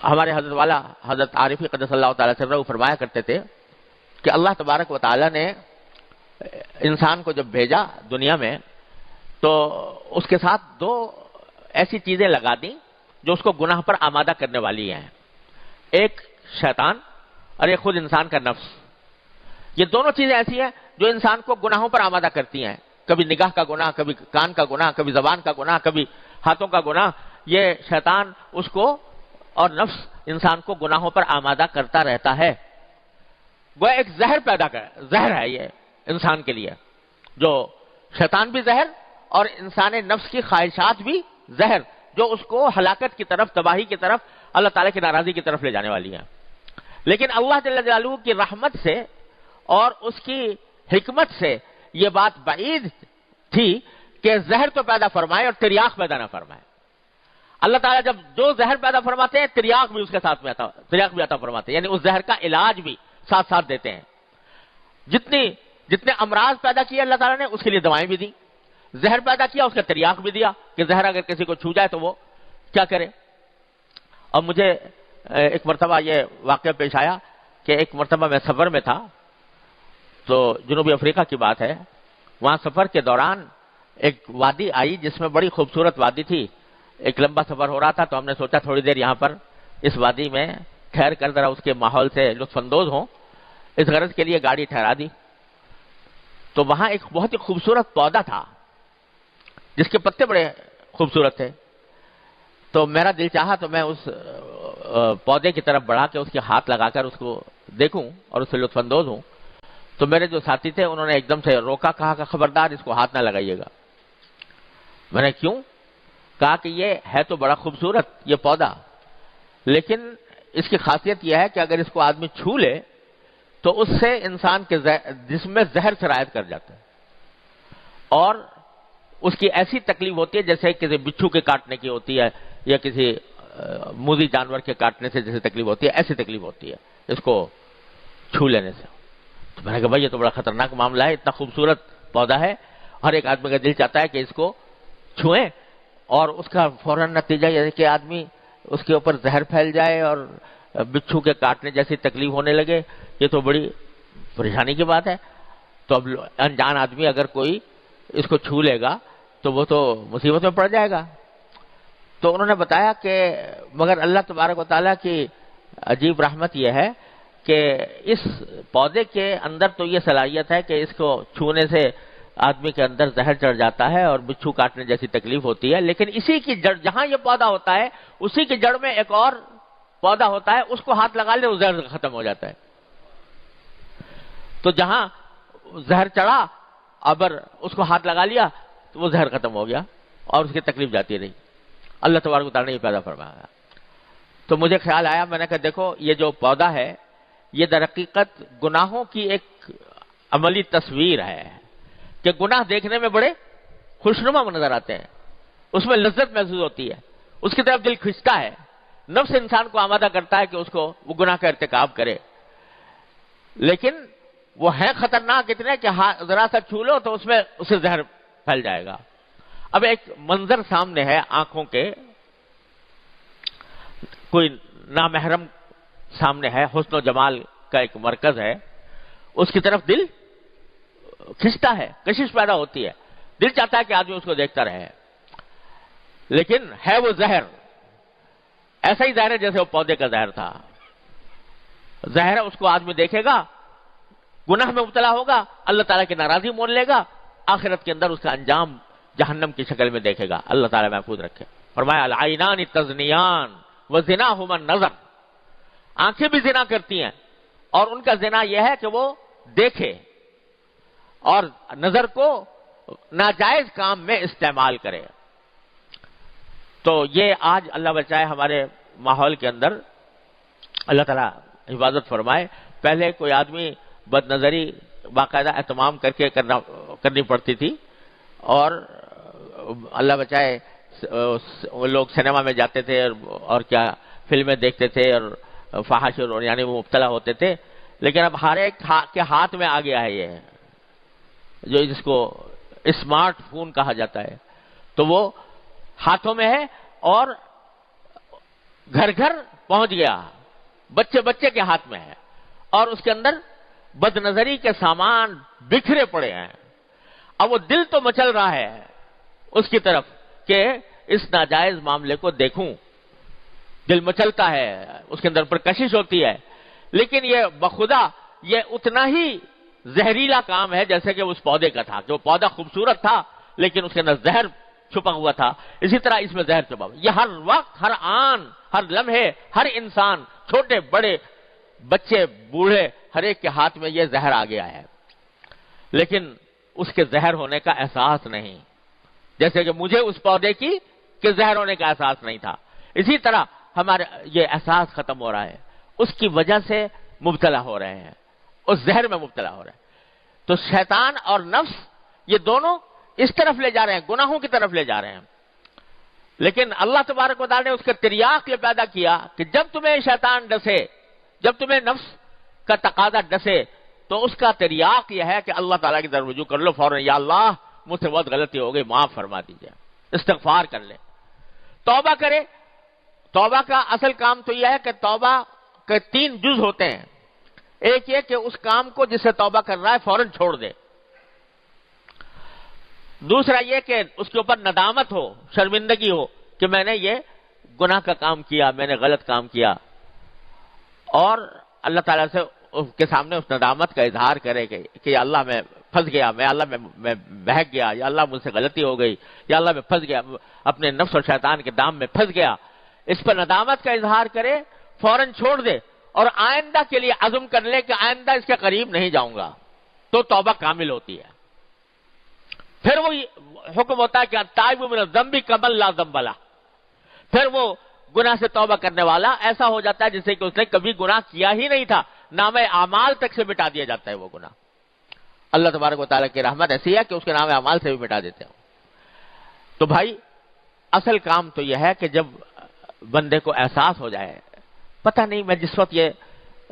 ہمارے حضرت والا حضرت عارفی قدس اللہ تعالیٰ سرہ فرمایا کرتے تھے کہ اللہ تبارک و تعالیٰ نے انسان کو جب بھیجا دنیا میں تو اس کے ساتھ دو ایسی چیزیں لگا دیں جو اس کو گناہ پر آمادہ کرنے والی ہیں، ایک شیطان اور ایک خود انسان کا نفس۔ یہ دونوں چیزیں ایسی ہیں جو انسان کو گناہوں پر آمادہ کرتی ہیں، کبھی نگاہ کا گناہ، کبھی کان کا گناہ، کبھی زبان کا گناہ، کبھی ہاتھوں کا گناہ۔ یہ شیطان اس کو اور نفس انسان کو گناہوں پر آمادہ کرتا رہتا ہے۔ وہ ایک زہر ہے یہ انسان کے لیے، جو شیطان بھی زہر اور انسان نفس کی خواہشات بھی زہر، جو اس کو ہلاکت کی طرف، تباہی کی طرف، اللہ تعالیٰ کی ناراضی کی طرف لے جانے والی ہیں۔ لیکن اللہ جل جلالہ کی رحمت سے اور اس کی حکمت سے یہ بات بعید تھی کہ زہر تو پیدا فرمائے اور تریاق پیدا نہ فرمائے۔ اللہ تعالیٰ جب جو زہر پیدا فرماتے ہیں تریاق بھی اس کے ساتھ میں تریاق بھی عطا فرماتے ہیں، یعنی اس زہر کا علاج بھی ساتھ ساتھ دیتے ہیں۔ جتنے امراض پیدا کیے اللہ تعالیٰ نے اس کے لیے دوائیں بھی دی، زہر پیدا کیا اس کا تریاق بھی دیا کہ زہر اگر کسی کو چھو جائے تو وہ کیا کرے۔ اور مجھے ایک مرتبہ یہ واقعہ پیش آیا کہ ایک مرتبہ میں سفر میں تھا، تو جنوبی افریقہ کی بات ہے، وہاں سفر کے دوران ایک وادی آئی جس میں بڑی خوبصورت وادی تھی۔ ایک لمبا سفر ہو رہا تھا تو ہم نے سوچا تھوڑی دیر یہاں پر اس وادی میں ٹھہر کر ذرا اس کے ماحول سے لطف اندوز ہوں، اس غرض کے لیے گاڑی ٹھہرا دی۔ تو وہاں ایک بہت ہی خوبصورت پودا تھا جس کے پتے بڑے خوبصورت تھے، تو میرا دل چاہا تو میں اس پودے کی طرف بڑھا کے اس کے ہاتھ لگا کر اس کو دیکھوں اور اس سے لطف اندوز ہوں۔ تو میرے جو ساتھی تھے انہوں نے ایک دم سے روکا، کہا کہ خبردار اس کو ہاتھ نہ لگائیے گا۔ میں نے کیوں؟ کہا کہ یہ ہے تو بڑا خوبصورت یہ پودا، لیکن اس کی خاصیت یہ ہے کہ اگر اس کو آدمی چھو لے تو اس سے انسان کے جسم میں زہر سرایت کر جاتا ہے، اور اس کی ایسی تکلیف ہوتی ہے جیسے کسی بچھو کے کاٹنے کی ہوتی ہے یا کسی موذی جانور کے کاٹنے سے جیسے تکلیف ہوتی ہے، ایسی تکلیف ہوتی ہے اس کو چھو لینے سے۔ تو میں نے کہا بھائی یہ تو بڑا خطرناک معاملہ ہے، اتنا خوبصورت پودا ہے، ہر ایک آدمی کا دل چاہتا ہے کہ اس کو چھوئیں، اور اس کا فوراً نتیجہ یہ ہے کہ آدمی اس کے اوپر زہر پھیل جائے اور بچھو کے کاٹنے جیسی تکلیف ہونے لگے، یہ تو بڑی پریشانی کی بات ہے۔ تو اب انجان آدمی اگر کوئی اس کو چھو لے گا تو وہ تو مصیبت میں پڑ جائے گا۔ تو انہوں نے بتایا کہ مگر اللہ تبارک و تعالیٰ کی عجیب رحمت یہ ہے کہ اس پودے کے اندر تو یہ صلاحیت ہے کہ اس کو چھونے سے آدمی کے اندر زہر چڑھ جاتا ہے اور بچھو کاٹنے جیسی تکلیف ہوتی ہے، لیکن اسی کی جڑ، جہاں یہ پودا ہوتا ہے اسی کی جڑ میں ایک اور پودا ہوتا ہے، اس کو ہاتھ لگا لے وہ زہر ختم ہو جاتا ہے۔ تو جہاں زہر چڑھا ابر اس کو ہاتھ لگا لیا تو وہ زہر ختم ہو گیا اور اس کی تکلیف جاتی رہی۔ اللہ تبارک و تعالیٰ نے یہ پیدا فرمایا۔ تو مجھے خیال آیا، میں نے کہا دیکھو یہ جو پودا ہے یہ در حقیقت گناہوں کی ایک عملی تصویر ہے کہ گناہ دیکھنے میں بڑے خوشنما نظر آتے ہیں، اس میں لذت محسوس ہوتی ہے، اس کی طرف دل کھنچتا ہے، نفس انسان کو آمادہ کرتا ہے کہ اس کو وہ گناہ کا ارتکاب کرے، لیکن وہ ہے خطرناک اتنے کہ ذرا سا چھو لو تو اس میں اسے زہر پھیل جائے گا۔ اب ایک منظر سامنے ہے آنکھوں کے، کوئی نامحرم سامنے ہے، حسن و جمال کا ایک مرکز ہے، اس کی طرف دل کھنچتا ہے، کشش پیدا ہوتی ہے، دل چاہتا ہے کہ آدمی اس کو دیکھتا رہے، لیکن ہے وہ زہر، ایسا ہی زہر ہے جیسے وہ پودے کا زہر تھا۔ زہر ہے، اس کو آدمی دیکھے گا، گناہ میں مبتلا ہوگا، اللہ تعالیٰ کی ناراضی مول لے گا، آخرت کے اندر اس کا انجام جہنم کی شکل میں دیکھے گا۔ اللہ تعالیٰ محفوظ رکھے۔ فرمایا العینان تزنیان وزناہما النظر، آنکھیں بھی زنا کرتی ہیں اور ان کا زنا یہ ہے کہ وہ دیکھے اور نظر کو ناجائز کام میں استعمال کرے۔ تو یہ آج اللہ بچائے ہمارے ماحول کے اندر اللہ تعالیٰ حفاظت فرمائے۔ پہلے کوئی آدمی بد نظری باقاعدہ اہتمام کر کے کرنی پڑتی تھی، اور اللہ بچائے لوگ سنیما میں جاتے تھے اور کیا فلمیں دیکھتے تھے اور فحش اور یعنی وہ مبتلا ہوتے تھے، لیکن اب ہر ایک کے ہاتھ میں آ گیا ہے یہ جو جس کو اسمارٹ فون کہا جاتا ہے، تو وہ ہاتھوں میں ہے اور گھر گھر پہنچ گیا، بچے بچے کے ہاتھ میں ہے، اور اس کے اندر بد نظری کے سامان بکھرے پڑے ہیں. اب وہ دل تو مچل رہا ہے اس کی طرف کہ اس ناجائز معاملے کو دیکھوں، دل مچلتا ہے، اس کے اندر پر کشش ہوتی ہے، لیکن یہ بخدا یہ اتنا ہی زہریلا کام ہے جیسے کہ اس پودے کا تھا. جو پودا خوبصورت تھا لیکن اس کے اندر زہر چھپا ہوا تھا، اسی طرح اس میں زہر چھپا ہوا. یہ ہر وقت، ہر آن، ہر لمحے، ہر انسان، چھوٹے بڑے، بچے بوڑھے، ہر ایک کے ہاتھ میں یہ زہر آ گیا ہے، لیکن اس کے زہر ہونے کا احساس نہیں، جیسے کہ مجھے اس پودے کی کہ زہر ہونے کا احساس نہیں تھا. اسی طرح ہمارے یہ احساس ختم ہو رہا ہے، اس کی وجہ سے مبتلا ہو رہے ہیں، اس زہر میں مبتلا ہو رہے ہیں. تو شیطان اور نفس یہ دونوں اس طرف لے جا رہے ہیں، گناہوں کی طرف لے جا رہے ہیں. لیکن اللہ تبارک و تعالی نے اس کا تریاق یہ پیدا کیا کہ جب تمہیں شیطان ڈسے، جب تمہیں نفس کا تقاضا ڈسے، تو اس کا تریاق یہ ہے کہ اللہ تعالیٰ کی طرف رجوع کر لو فوراً، یا اللہ مجھ سے بہت غلطی ہو گئی، معاف فرما دیجیے، استغفار کر لے، توبہ کرے. توبہ کا اصل کام تو یہ ہے کہ توبہ کے 3 جز ہوتے ہیں. ایک یہ کہ اس کام کو جس سے توبہ کر رہا ہے فوراً چھوڑ دے. دوسرا یہ کہ اس کے اوپر ندامت ہو، شرمندگی ہو کہ میں نے یہ گناہ کا کام کیا، میں نے غلط کام کیا، اور اللہ تعالیٰ سے اس کے سامنے اس ندامت کا اظہار کرے کہ یا اللہ میں پھنس گیا، میں اللہ میں بہک گیا، یا اللہ مجھ سے غلطی ہو گئی، یا اللہ میں پھنس گیا، اپنے نفس اور شیطان کے دام میں پھنس گیا. اس پر ندامت کا اظہار کرے، فوراً چھوڑ دے، اور آئندہ کے لیے عزم کر لے کہ آئندہ اس کے قریب نہیں جاؤں گا، تو توبہ کامل ہوتی ہے. پھر وہ حکم ہوتا ہے کہ تائب من الذنب کمن لا ذنب لہ، پھر وہ گناہ سے توبہ کرنے والا ایسا ہو جاتا ہے جسے کہ اس نے کبھی گناہ کیا ہی نہیں تھا، نام اعمال تک سے مٹا دیا جاتا ہے وہ گناہ. اللہ تبارک و تعالیٰ کی رحمت ایسی ہے کہ اس کے نام اعمال سے بھی مٹا دیتے ہیں. تو بھائی اصل کام تو یہ ہے کہ جب بندے کو احساس ہو جائے، پتہ نہیں میں جس وقت یہ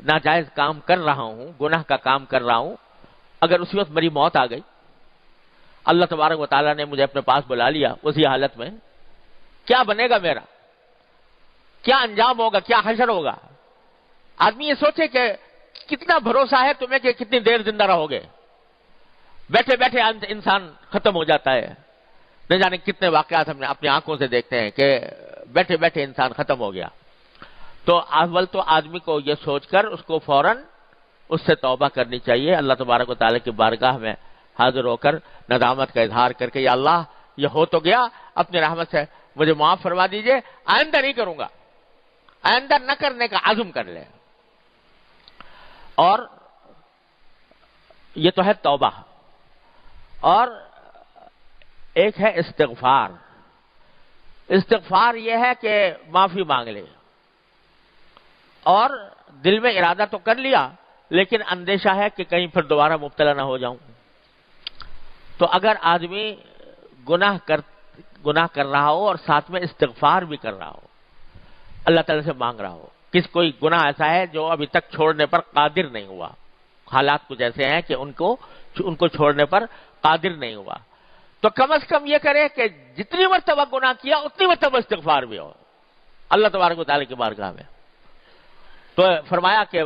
ناجائز کام کر رہا ہوں، گناہ کا کام کر رہا ہوں، اگر اسی وقت میری موت آ گئی، اللہ تبارک و تعالیٰ نے مجھے اپنے پاس بلا لیا اسی حالت میں، کیا بنے گا میرا؟ کیا انجام ہوگا؟ کیا حشر ہوگا؟ آدمی یہ سوچے کہ کتنا بھروسہ ہے تمہیں کہ کتنی دیر زندہ رہو گے. بیٹھے بیٹھے انسان ختم ہو جاتا ہے. نہ جانے کتنے واقعات ہم نے اپنی آنکھوں سے دیکھتے ہیں کہ بیٹھے بیٹھے انسان ختم ہو گیا. تو اول تو آدمی کو یہ سوچ کر اس کو فوراً اس سے توبہ کرنی چاہیے، اللہ تبارک و تعالیٰ کی بارگاہ میں حاضر ہو کر ندامت کا اظہار کر کے یا اللہ یہ ہو تو گیا، اپنی رحمت سے مجھے معاف فرما دیجئے، آئندہ نہیں کروں گا، آئندہ نہ کرنے کا عزم کر لے. اور یہ تو ہے توبہ. اور ایک ہے استغفار. استغفار یہ ہے کہ معافی مانگ لے، اور دل میں ارادہ تو کر لیا لیکن اندیشہ ہے کہ کہیں پھر دوبارہ مبتلا نہ ہو جاؤں. تو اگر آدمی گناہ کر رہا ہو اور ساتھ میں استغفار بھی کر رہا ہو، اللہ تعالیٰ سے مانگ رہا ہو، کوئی گناہ ایسا ہے جو ابھی تک چھوڑنے پر قادر نہیں ہوا، حالات کچھ ایسے ہیں کہ ان کو چھوڑنے پر قادر نہیں ہوا، تو کم از کم یہ کرے کہ جتنی مرتبہ گناہ کیا اتنی مرتبہ استغفار بھی ہو اللہ تبارک و تعالیٰ کی بارگاہ میں. تو فرمایا کہ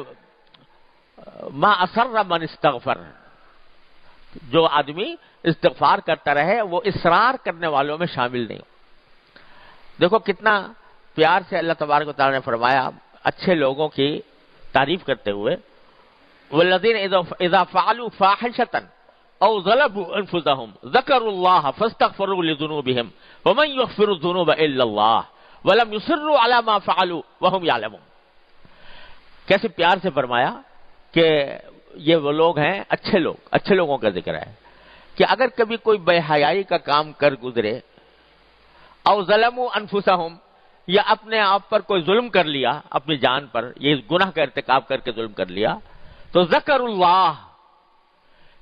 ما اصر من استغفر، جو آدمی استغفار کرتا رہے وہ اصرار کرنے والوں میں شامل نہیں ہو. دیکھو کتنا پیار سے اللہ تبارک و تعالیٰ نے فرمایا اچھے لوگوں کی تعریف کرتے ہوئے، والذین اذا فعلوا فاحشۃ او ظلموا انفسهم ذکروا اللہ فاستغفروا لذنوبهم ومن یغفر الذنوب الا اللہ ولم یصروا علی ما فعلوا وهم یعلمون. کیسے پیار سے فرمایا کہ یہ وہ لوگ ہیں اچھے لوگ، اچھے لوگوں کا ذکر ہے کہ اگر کبھی کوئی بے حیائی کا کام کر گزرے، او ظلموا انفسهم، یا اپنے آپ پر کوئی ظلم کر لیا، اپنی جان پر یہ گناہ کا ارتکاب کر کے ظلم کر لیا، تو ذکر اللہ،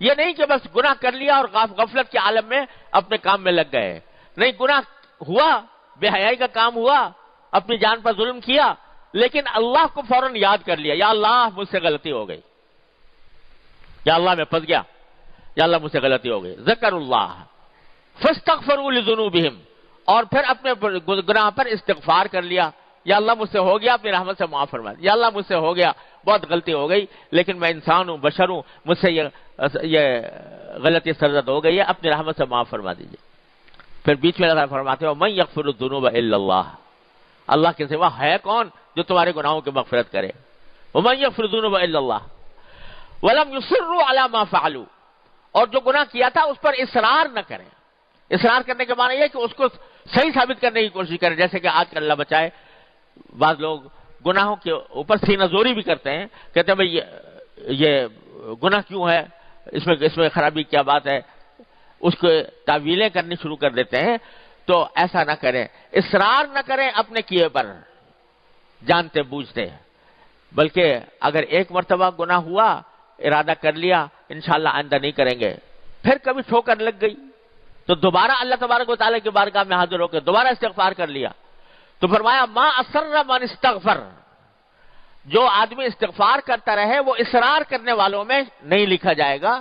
یہ نہیں کہ بس گناہ کر لیا اور غفلت کے عالم میں اپنے کام میں لگ گئے. نہیں، گناہ ہوا، بے حیائی کا کام ہوا، اپنی جان پر ظلم کیا، لیکن اللہ کو فوراً یاد کر لیا، یا اللہ مجھ سے غلطی ہو گئی، یا اللہ میں پھنس گیا، یا اللہ مجھ سے غلطی ہو گئی. ذکر اللہ فاستغفروا لذنوبہم، اور پھر اپنے گناہ پر استغفار کر لیا، یا اللہ مجھ سے ہو گیا، اپنی رحمت سے معاف فرما دیجیے، یا اللہ مجھ سے ہو گیا، بہت غلطی ہو گئی، لیکن میں انسان ہوں، بشر ہوں، مجھ سے یہ غلطی سرزد ہو گئی ہے، اپنی رحمت سے معاف فرما دیجیے۔ پھر بیچ میں اللہ فرماتے ہو من یغفر الذنوب الا اللہ، اللہ کے سوا ہے کون جو تمہارے گناہوں کی مغفرت کرے؟ ومن یغفر الذنوب الا اللہ ولم یصروا علی ما فعلوا، اور جو گناہ کیا تھا اس پر اصرار نہ کریں۔ اصرار کرنے کے معنی یہ کہ اس کو صحیح ثابت کرنے کی کوشش کریں، جیسے کہ آج کل اللہ بچائے بعض لوگ گناہوں کے اوپر سینہ زوری بھی کرتے ہیں، کہتے ہیں بھئی یہ گناہ کیوں ہے، اس میں خرابی کیا بات ہے، اس کو تعویلیں کرنی شروع کر دیتے ہیں۔ تو ایسا نہ کریں، اصرار نہ کریں اپنے کیے پر جانتے بوجھتے، بلکہ اگر ایک مرتبہ گناہ ہوا، ارادہ کر لیا انشاءاللہ آئندہ نہیں کریں گے، پھر کبھی ٹھوکر لگ گئی تو دوبارہ اللہ تبارک و تعالیٰ کی بارگاہ میں حاضر ہو کے دوبارہ استغفار کر لیا، تو فرمایا ما اصر من استغفر، جو آدمی استغفار کرتا رہے وہ اصرار کرنے والوں میں نہیں لکھا جائے گا،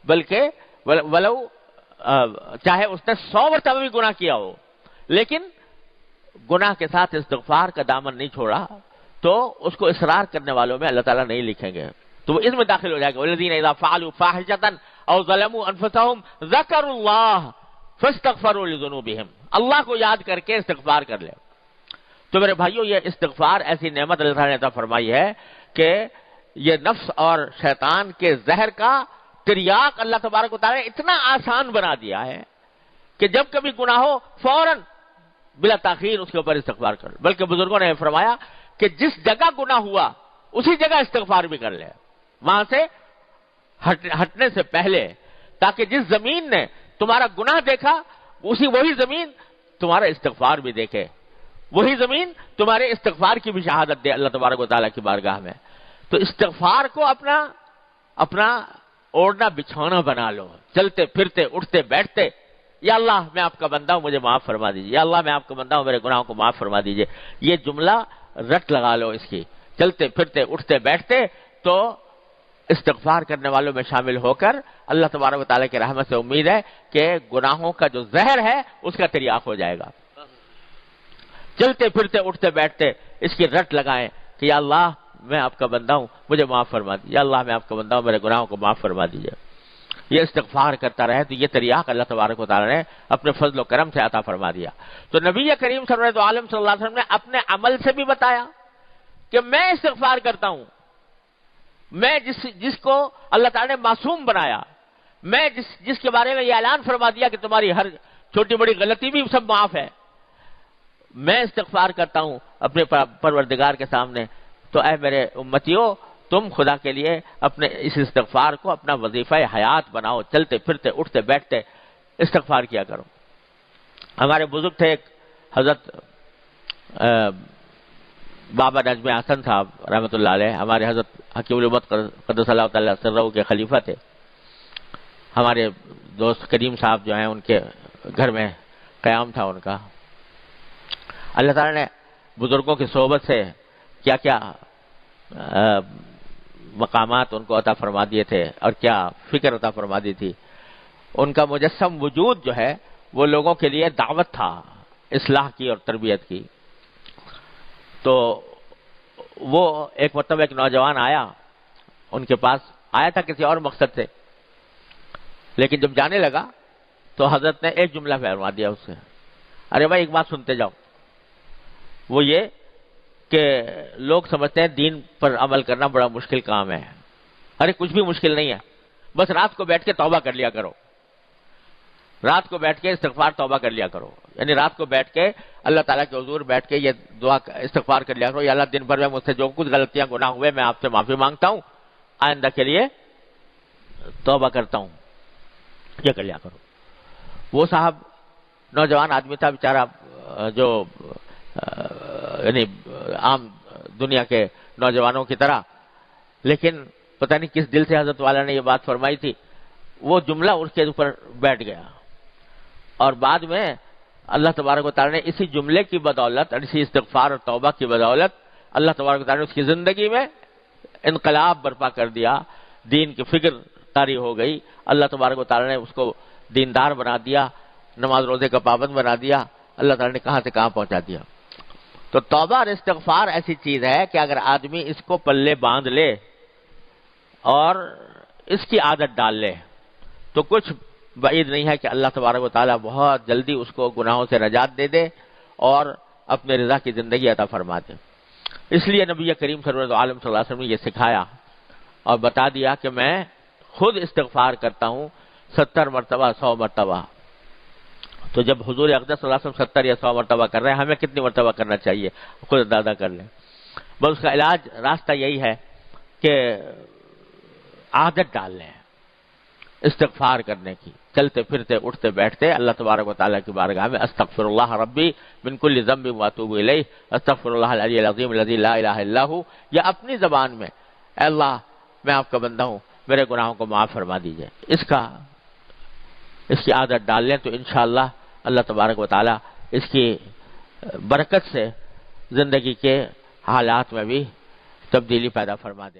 بلکہ ولو چاہے اس نے 100 مرتبہ بھی گناہ کیا ہو، لیکن گناہ کے ساتھ استغفار کا دامن نہیں چھوڑا تو اس کو اصرار کرنے والوں میں اللہ تعالیٰ نہیں لکھیں گے، تو وہ اس میں داخل ہو جائے گا۔ والذین اذا فعلوا فاحشۃ او ظلموا انفسهم ذکروا اللہ فاستغفروا لذنوبهم، اللہ کو یاد کر کے استغفار کر لے۔ تو میرے بھائیو، یہ استغفار ایسی نعمت اللہ تعالیٰ نے عطا فرمائی ہے کہ یہ نفس اور شیطان کے زہر کا تریاق اللہ تبارک و تعالیٰ نے اتنا آسان بنا دیا ہے کہ جب کبھی گناہ ہو فوراً بلا تاخیر اس کے اوپر استغفار کر، بلکہ بزرگوں نے فرمایا کہ جس جگہ گناہ ہوا اسی جگہ استغفار بھی کر لے، وہاں سے ہٹنے سے پہلے، تاکہ جس زمین نے تمہارا گناہ دیکھا وہی زمین تمہارا استغفار بھی دیکھے، وہی زمین تمہارے استغفار کی بھی شہادت دے اللہ تبارک و تعالیٰ کی بارگاہ میں۔ تو استغفار کو اپنا اوڑھنا بچھونا بنا لو، چلتے پھرتے اٹھتے بیٹھتے، یا اللہ میں آپ کا بندہ ہوں مجھے معاف فرما دیجیے، یا اللہ میں آپ کا بندہ ہوں میرے گناہوں کو معاف فرما دیجیے، یہ جملہ رٹ لگا لو اس کی، چلتے پھرتے اٹھتے بیٹھتے، تو استغفار کرنے والوں میں شامل ہو کر اللہ تبارک و تعالیٰ کی رحمت سے امید ہے کہ گناہوں کا جو زہر ہے اس کا تریاق ہو جائے گا۔ چلتے پھرتے اٹھتے بیٹھتے اس کی رٹ لگائیں کہ یا اللہ میں آپ کا بندہ ہوں مجھے معاف فرما دیجیے، یا اللہ میں آپ کا بندہ ہوں میرے گناہوں کو معاف فرما دیجیے، یہ استغفار کرتا رہے تو یہ تریاق اللہ تبارک و تعالیٰ نے اپنے فضل و کرم سے عطا فرما دیا۔ تو نبی کریم سرورت عالم صلی اللہ علیہ وسلم نے اپنے عمل سے بھی بتایا کہ میں استغفار کرتا ہوں، میں جس کو اللہ تعالیٰ نے معصوم بنایا، میں جس کے بارے میں یہ اعلان فرما دیا کہ تمہاری ہر چھوٹی بڑی غلطی بھی سب معاف ہے، میں استغفار کرتا ہوں اپنے پروردگار کے سامنے، تو اے میرے امتیوں تم خدا کے لیے اپنے اس استغفار کو اپنا وظیفہ حیات بناؤ، چلتے پھرتے اٹھتے بیٹھتے استغفار کیا کرو۔ ہمارے بزرگ تھے ایک حضرت بابا نجم حسن صاحب رحمۃ اللہ علیہ، ہمارے حضرت حکیم الامت قدس اللہ تعالیٰ سرہ کے خلیفہ تھے، ہمارے دوست کریم صاحب جو ہیں ان کے گھر میں قیام تھا ان کا۔ اللہ تعالیٰ نے بزرگوں کی صحبت سے کیا کیا مقامات ان کو عطا فرما دیے تھے اور کیا فکر عطا فرما دی تھی۔ ان کا مجسم وجود جو ہے وہ لوگوں کے لیے دعوت تھا اصلاح کی اور تربیت کی۔ تو وہ ایک مرتبہ ایک نوجوان آیا ان کے پاس، آیا تھا کسی اور مقصد سے، لیکن جب جانے لگا تو حضرت نے ایک جملہ فرما دیا اس سے، ارے بھائی ایک بات سنتے جاؤ، وہ یہ کہ لوگ سمجھتے ہیں دین پر عمل کرنا بڑا مشکل کام ہے، ارے کچھ بھی مشکل نہیں ہے، بس رات کو بیٹھ کے توبہ کر لیا کرو، رات کو بیٹھ کے استغفار توبہ کر لیا کرو، یعنی رات کو بیٹھ کے اللہ تعالیٰ کے حضور بیٹھ کے یہ دعا استغفار کر لیا کرو، یا اللہ دن بھر میں مجھ سے جو کچھ غلطیاں گناہ ہوئے میں آپ سے معافی مانگتا ہوں، آئندہ کے لیے توبہ کرتا ہوں، یہ کر لیا کرو۔ وہ صاحب نوجوان آدمی تھا بیچارہ، جو یعنی عام دنیا کے نوجوانوں کی طرح، لیکن پتہ نہیں کس دل سے حضرت والا نے یہ بات فرمائی تھی، وہ جملہ اس کے اوپر بیٹھ گیا، اور بعد میں اللہ تبارک و تعالیٰ نے اسی جملے کی بدولت اور اسی استغفار اور توبہ کی بدولت اللہ تبارک و تعالیٰ نے اس کی زندگی میں انقلاب برپا کر دیا، دین کی فکر طاری ہو گئی، اللہ تبارک و تعالیٰ نے اس کو دیندار بنا دیا، نماز روزے کا پابند بنا دیا، اللہ تعالیٰ نے کہاں سے کہاں پہنچا دیا۔ تو توبہ اور استغفار ایسی چیز ہے کہ اگر آدمی اس کو پلے باندھ لے اور اس کی عادت ڈال لے تو کچھ بعید نہیں ہے کہ اللہ تبارک و تعالیٰ بہت جلدی اس کو گناہوں سے نجات دے دے اور اپنے رضا کی زندگی عطا فرما دے۔ اس لیے نبی کریم سرور عالم صلی اللہ علیہ وسلم نے یہ سکھایا اور بتا دیا کہ میں خود استغفار کرتا ہوں 70 مرتبہ 100 مرتبہ۔ تو جب حضور اقدس صلی اللہ علیہ وسلم 70 یا 100 مرتبہ کر رہے ہیں، ہمیں کتنی مرتبہ کرنا چاہیے؟ خود اندازہ کر لیں۔ بس اس کا علاج راستہ یہی ہے کہ عادت ڈال لیں استغفار کرنے کی، چلتے پھرتے اٹھتے بیٹھتے اللہ تبارک و تعالیٰ کی بارگاہ میں استغفر اللہ ربی من کل ذنب واتوب الیہ، استغفر اللہ العلی العظیم الذی لا الہ الا ہو، یا اپنی زبان میں اے اللہ میں آپ کا بندہ ہوں، میرے گناہوں کو معاف فرما دیجئے، اس کی عادت ڈال لیں تو انشاءاللہ اللہ تبارک و تعالیٰ اس کی برکت سے زندگی کے حالات میں بھی تبدیلی پیدا فرما دیں۔